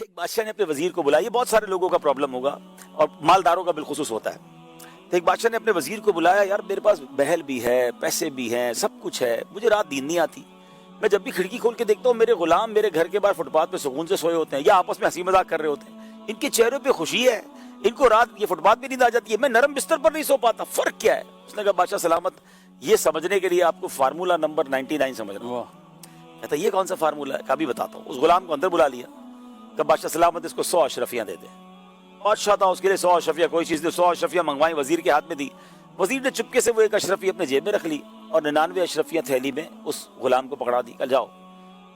ایک بادشاہ نے اپنے وزیر کو بلایا. یہ بہت سارے لوگوں کا پرابلم ہوگا اور مالداروں کا بالخصوص ہوتا ہے. تو ایک بادشاہ نے اپنے وزیر کو بلایا, یار میرے پاس بہل بھی ہے, پیسے بھی ہیں, سب کچھ ہے, مجھے رات نیند نہیں آتی. میں جب بھی کھڑکی کھول کے دیکھتا ہوں میرے غلام میرے گھر کے باہر فٹ پاتھ پہ سکون سے سوئے ہوتے ہیں یا آپس میں ہنسی مذاق کر رہے ہوتے ہیں. ان کے چہروں پہ خوشی ہے, ان کو رات یہ فٹ پاتھ پہ نیند آ جاتی ہے, میں نرم بستر پر نہیں سو پاتا, فرق کیا ہے؟ اس نے کہا بادشاہ سلامت, یہ سمجھنے کے لیے آپ کو فارمولا نمبر 99 سمجھنا. کہتا یہ کون سا فارمولا ہے؟ کبھی بتاتا ہوں. اس غلام کو اندر بلا لیا کہ بادشاہ سلامت اس کو 100 اشرفیاں دے دے. بادشاہ تھا, اس کے لیے 100 اشرفیاں کوئی چیز نہیں, 100 اشرفیاں منگوائیں, وزیر کے ہاتھ میں دی. وزیر نے چپکے سے وہ ایک اشرفی اپنے جیب میں رکھ لی اور 99 اشرفیاں تھیلی میں اس غلام کو پکڑا دی. کل جاؤ.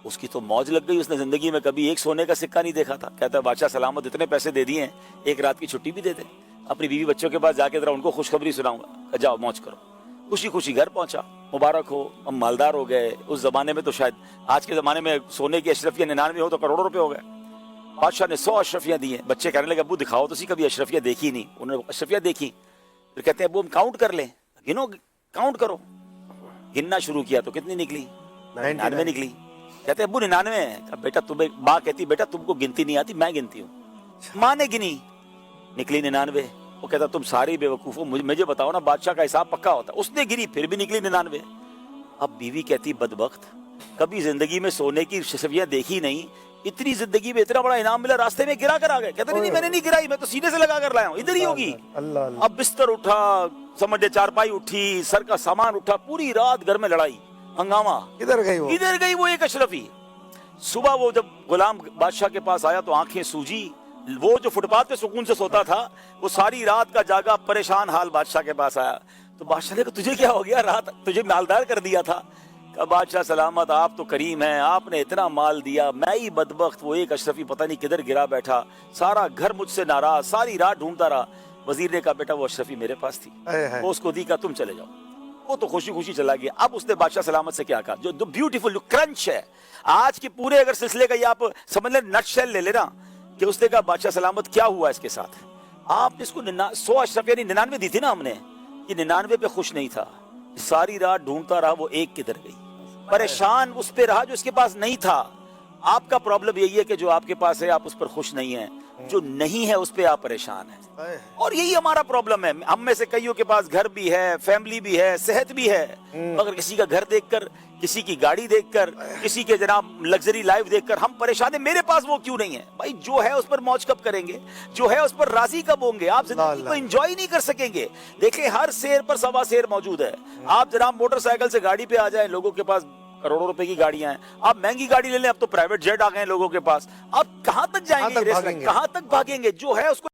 اس کی تو موج لگ گئی, اس نے زندگی میں کبھی ایک سونے کا سکہ نہیں دیکھا تھا. کہتا ہے بادشاہ سلامت اتنے پیسے دے دیے ہیں, ایک رات کی چھٹی بھی دے دیں, اپنی بیوی بچوں کے پاس جا کے ذرا ان کو خوشخبری سناؤں گا. جاؤ موج کرو. خوشی خوشی گھر پہنچا, مبارک ہو, ہم مالدار ہو گئے. اس زمانے میں تو شاید آج کے زمانے میں سونے کی اشرفیاں 99 ہو تو کروڑوں روپے ہو گئے. بادشاہ نے 100 اشرفیاں دی ہیں. بچے کہنے لگے ابو دکھاؤ تو سی, کبھی اشرفیاں دیکھی نہیں. انہوں نے اشرفیاں دیکھی, پھر کہتے ہیں ابو ہم کاؤنٹ کر لیں. گنو, کاؤنٹ کرو. گننا شروع کیا تو کتنی نکلی؟ 99 نکلی. کہتے ہیں ابو 99 ہے. بیٹا تمہیں, ماں کہتی بیٹا تم کو گنتی نہیں آتی, میں گنتی ہوں. ماں نے گنی, نکلی 99. وہ کہتا تم ساری بے وقوف ہو, مجھے بتاؤ نا بادشاہ کا حساب پکا ہوتا. اس نے گری, پھر بھی نکلی 99. اب بیوی کہتی بدبخت, کبھی زندگی میں سونے کی اشرفیاں دیکھی نہیں, اتنی زندگی میں اتنا بڑا انعام ملا, راستے میں گرا کر آ گئے. کہتے نہیں میں نے نہیں گرائی, میں تو سینے سے لگا کر لایا ہوں, ادھر ہی ہوگی. اب بستر اٹھا, سمجھے چارپائی اٹھی, سر کا سامان اٹھا, پوری رات گھر میں لڑائی ہنگامہ. ادھر گئی وہ ایک اشرفی. صبح وہ جب غلام بادشاہ کے پاس آیا تو آنکھیں سوجی. وہ جو فٹ پاتھ پہ سکون سے سوتا تھا وہ ساری رات کا جاگا پریشان حال بادشاہ کے پاس آیا. تو بادشاہ نے کہا تجھے کیا ہو گیا, رات تجھے مالدار کر دیا تھا. کہا بادشاہ سلامت آپ تو کریم ہیں, آپ نے اتنا مال دیا, میں ہی بدبخت وہ ایک اشرفی پتہ نہیں کدھر گرا بیٹھا, سارا گھر مجھ سے ناراض, ساری رات ڈھونڈتا رہا. وزیر نے کہا بیٹا وہ اشرفی میرے پاس تھی, وہ اس کو دی, کا تم چلے جاؤ. وہ تو خوشی خوشی چلا گیا. اب اس نے بادشاہ سلامت سے کیا کہا, جو بیوٹیفل کرنچ ہے آج کے پورے اگر سلسلے کا, یہ آپ سمجھ لیں نٹ شیل لے لینا, کہ اس نے کہا بادشاہ سلامت کیا ہوا اس کے ساتھ. آپ نے اس کو 100 اشرفیاں 99 دی تھی نا ہم نے, یہ 99 پہ خوش نہیں تھا, ساری رات ڈھونڈتا رہا وہ ایک کدھر گئی. پریشان اس پہ رہا جو اس کے پاس نہیں تھا. آپ کا پرابلم یہی ہے کہ جو آپ کے پاس ہے آپ اس پر خوش نہیں ہیں, جو نہیں ہے اس پہ آپ پریشان ہیں. اور یہی ہمارا پرابلم ہے. ہم میں سے کئیوں کے پاس گھر بھی ہے, فیملی بھی ہے, صحت بھی ہے, مگر کسی کا گھر دیکھ کر, کسی کی گاڑی دیکھ کر, کسی کے جناب لگژری لائف دیکھ کر ہم پریشان ہیں. میرے پاس وہ کیوں نہیں ہے؟ بھائی جو ہے اس پر موج کب کریں گے, جو ہے اس پر راضی کب ہوں گے؟ آپ زندگی کو انجوائے نہیں کر سکیں گے. دیکھیں ہر سیر پر سوا سیر موجود ہے. آپ جناب موٹر سائیکل سے گاڑی پہ آ جائیں, لوگوں کے پاس کروڑوں روپے کی گاڑیاں ہیں. آپ مہنگی گاڑی لے لیں, اب تو پرائیویٹ جیٹ آ گئے ہیں لوگوں کے پاس. آپ کہاں تک جائیں گے, کہاں تک بھاگیں گے؟ جو ہے اس کو